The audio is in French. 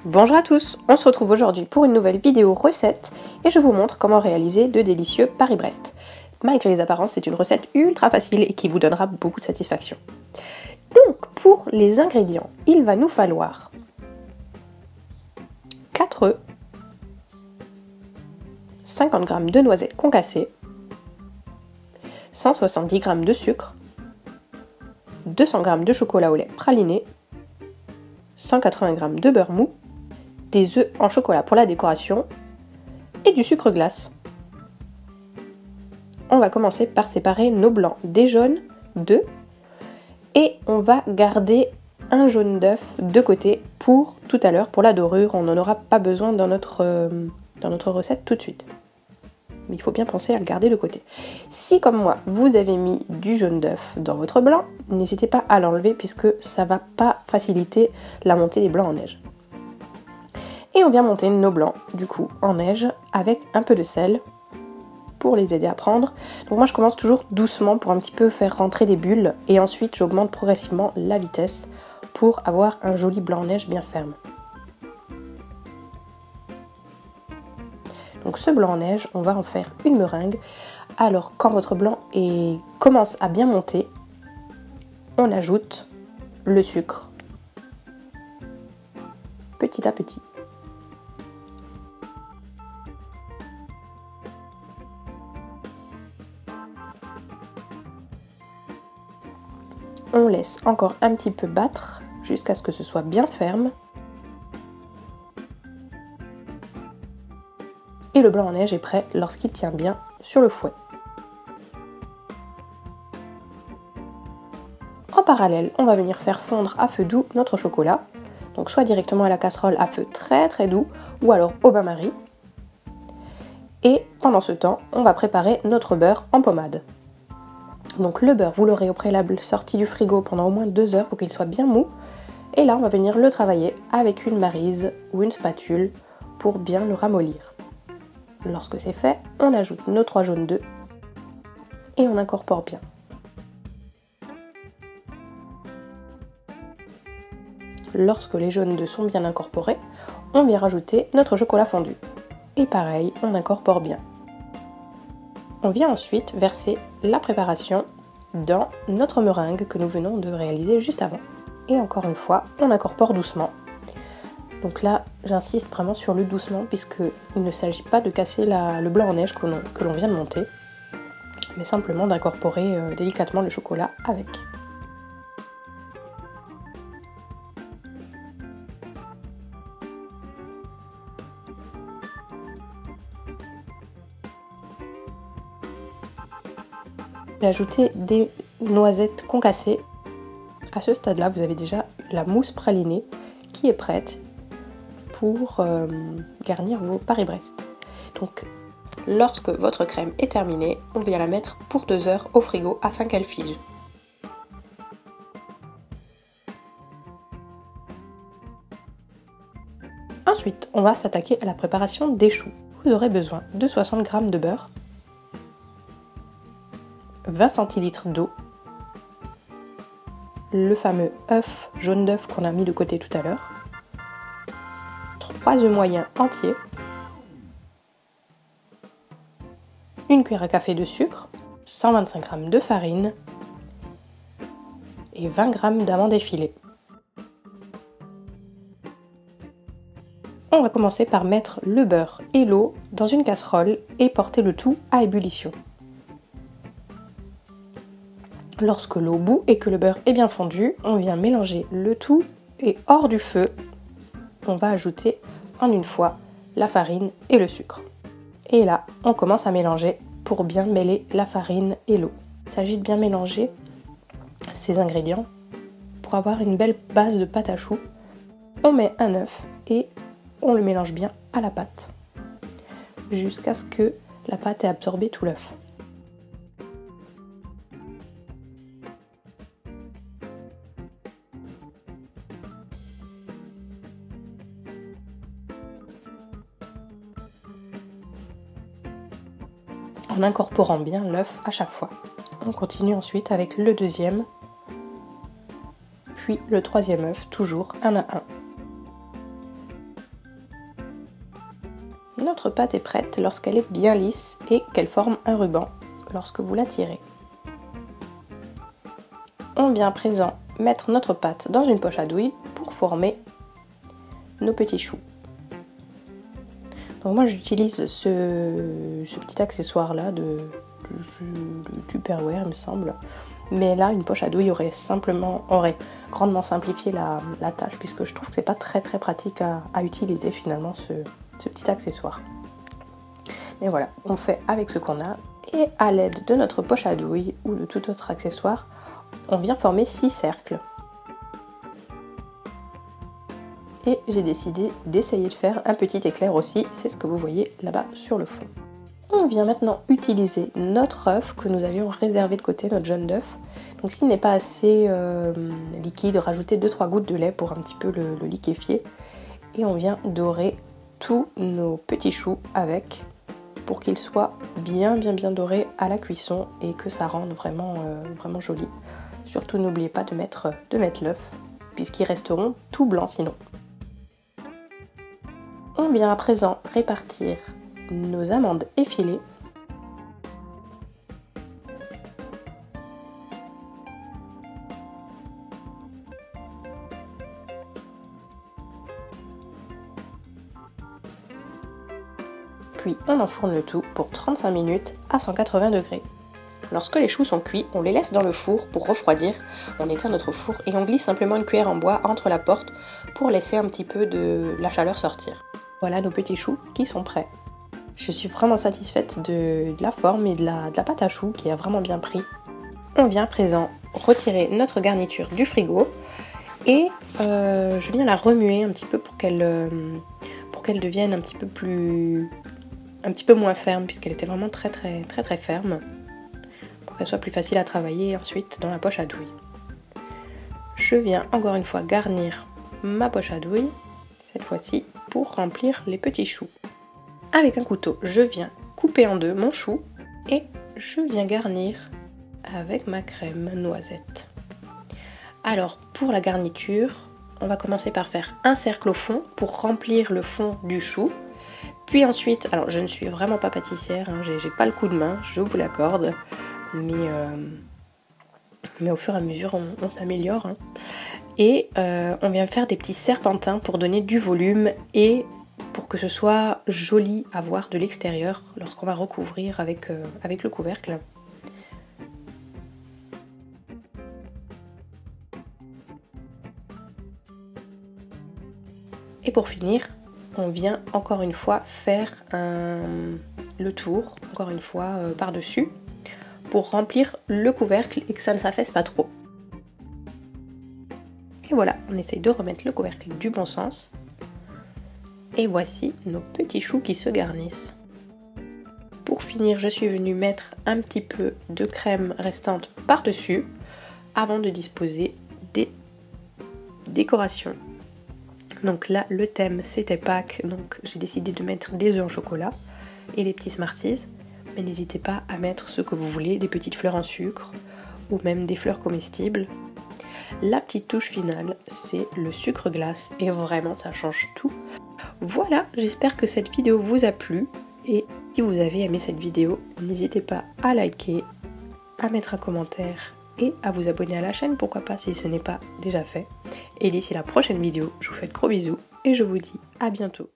Bonjour à tous, on se retrouve aujourd'hui pour une nouvelle vidéo recette et je vous montre comment réaliser de délicieux Paris-Brest. Malgré les apparences, c'est une recette ultra facile et qui vous donnera beaucoup de satisfaction. Donc pour les ingrédients, il va nous falloir 4 œufs, 50 g de noisettes concassées, 170 g de sucre, 200 g de chocolat au lait praliné, 180 g de beurre mou, des œufs en chocolat pour la décoration et du sucre glace. On va commencer par séparer nos blancs des jaunes d'œufs et on va garder un jaune d'œuf de côté pour tout à l'heure, pour la dorure. On n'en aura pas besoin dans notre recette tout de suite. Mais il faut bien penser à le garder de côté. Si comme moi vous avez mis du jaune d'œuf dans votre blanc, n'hésitez pas à l'enlever puisque ça va pas faciliter la montée des blancs en neige. Et on vient monter nos blancs du coup en neige avec un peu de sel pour les aider à prendre. Donc moi je commence toujours doucement pour un petit peu faire rentrer des bulles et ensuite j'augmente progressivement la vitesse pour avoir un joli blanc en neige bien ferme. Donc ce blanc en neige, on va en faire une meringue. Alors quand votre blanc commence à bien monter, on ajoute le sucre petit à petit. On laisse encore un petit peu battre jusqu'à ce que ce soit bien ferme. Et le blanc en neige est prêt lorsqu'il tient bien sur le fouet. En parallèle, on va venir faire fondre à feu doux notre chocolat. Donc soit directement à la casserole à feu très très doux ou alors au bain-marie. Et pendant ce temps, on va préparer notre beurre en pommade. Donc le beurre, vous l'aurez au préalable sorti du frigo pendant au moins 2 heures pour qu'il soit bien mou. Et là, on va venir le travailler avec une maryse ou une spatule pour bien le ramollir. Lorsque c'est fait, on ajoute nos 3 jaunes d'œufs et on incorpore bien. Lorsque les jaunes d'œufs sont bien incorporés, on vient rajouter notre chocolat fondu. Et pareil, on incorpore bien. On vient ensuite verser la préparation dans notre meringue que nous venons de réaliser juste avant. Et encore une fois, on incorpore doucement. Donc là, j'insiste vraiment sur le doucement puisqu'il ne s'agit pas de casser le blanc en neige que l'on vient de monter, mais simplement d'incorporer délicatement le chocolat avec. J'ai ajouté des noisettes concassées. À ce stade-là, vous avez déjà la mousse pralinée qui est prête pour garnir vos Paris-Brest. Donc, lorsque votre crème est terminée, on vient la mettre pour 2 heures au frigo afin qu'elle fige. Ensuite, on va s'attaquer à la préparation des choux. Vous aurez besoin de 60 g de beurre, 20 centilitres d'eau, le fameux œuf, jaune d'œuf qu'on a mis de côté tout à l'heure, 3 œufs moyens entiers, une cuillère à café de sucre, 125 g de farine et 20 g d'amandes effilées. On va commencer par mettre le beurre et l'eau dans une casserole et porter le tout à ébullition. Lorsque l'eau bout et que le beurre est bien fondu, on vient mélanger le tout et hors du feu, on va ajouter en une fois la farine et le sucre. Et là, on commence à mélanger pour bien mêler la farine et l'eau. Il s'agit de bien mélanger ces ingrédients pour avoir une belle base de pâte à choux. On met un œuf et on le mélange bien à la pâte jusqu'à ce que la pâte ait absorbé tout l'œuf. En incorporant bien l'œuf à chaque fois. On continue ensuite avec le deuxième, puis le troisième œuf, toujours un à un. Notre pâte est prête lorsqu'elle est bien lisse et qu'elle forme un ruban lorsque vous la tirez. On vient à présent mettre notre pâte dans une poche à douille pour former nos petits choux. Donc moi j'utilise ce petit accessoire là de Tupperware il me semble. Mais là une poche à douille aurait grandement simplifié la tâche, puisque je trouve que c'est pas très pratique à utiliser finalement ce petit accessoire. Et voilà, on fait avec ce qu'on a, et à l'aide de notre poche à douille ou de tout autre accessoire, on vient former 6 cercles. Et j'ai décidé d'essayer de faire un petit éclair aussi, c'est ce que vous voyez là-bas sur le fond. On vient maintenant utiliser notre œuf que nous avions réservé de côté, notre jaune d'œuf. Donc s'il n'est pas assez liquide, rajouter 2-3 gouttes de lait pour un petit peu le liquéfier. Et on vient dorer tous nos petits choux avec, pour qu'ils soient bien dorés à la cuisson et que ça rende vraiment joli. Surtout n'oubliez pas de mettre l'œuf, puisqu'ils resteront tout blancs sinon. On vient à présent répartir nos amandes effilées. Puis on enfourne le tout pour 35 minutes à 180 degrés. Lorsque les choux sont cuits, on les laisse dans le four pour refroidir. On éteint notre four et on glisse simplement une cuillère en bois entre la porte pour laisser un petit peu de la chaleur sortir. Voilà nos petits choux qui sont prêts. Je suis vraiment satisfaite de la forme et de la pâte à choux qui a vraiment bien pris. On vient à présent retirer notre garniture du frigo et je viens la remuer un petit peu pour qu'elle devienne un petit peu moins ferme, puisqu'elle était vraiment très ferme, pour qu'elle soit plus facile à travailler ensuite dans la poche à douille. Je viens encore une fois garnir ma poche à douille, cette fois-ci pour remplir les petits choux. Avec un couteau, je viens couper en deux mon chou et je viens garnir avec ma crème noisette. Alors pour la garniture, on va commencer par faire un cercle au fond pour remplir le fond du chou. Puis ensuite, alors je ne suis vraiment pas pâtissière, hein, j'ai pas le coup de main, je vous l'accorde, mais au fur et à mesure on s'améliore. Hein. Et on vient faire des petits serpentins pour donner du volume et pour que ce soit joli à voir de l'extérieur lorsqu'on va recouvrir avec le couvercle. Et pour finir, on vient encore une fois faire le tour, encore une fois par-dessus, pour remplir le couvercle et que ça ne s'affaisse pas trop. Et voilà, on essaye de remettre le couvercle du bon sens. Et voici nos petits choux qui se garnissent. Pour finir, je suis venue mettre un petit peu de crème restante par-dessus avant de disposer des décorations. Donc là, le thème c'était Pâques, donc j'ai décidé de mettre des œufs en chocolat et des petits Smarties. Mais n'hésitez pas à mettre ce que vous voulez, des petites fleurs en sucre ou même des fleurs comestibles. La petite touche finale, c'est le sucre glace et vraiment ça change tout. Voilà, j'espère que cette vidéo vous a plu et si vous avez aimé cette vidéo, n'hésitez pas à liker, à mettre un commentaire et à vous abonner à la chaîne, pourquoi pas si ce n'est pas déjà fait. Et d'ici la prochaine vidéo, je vous fais de gros bisous et je vous dis à bientôt.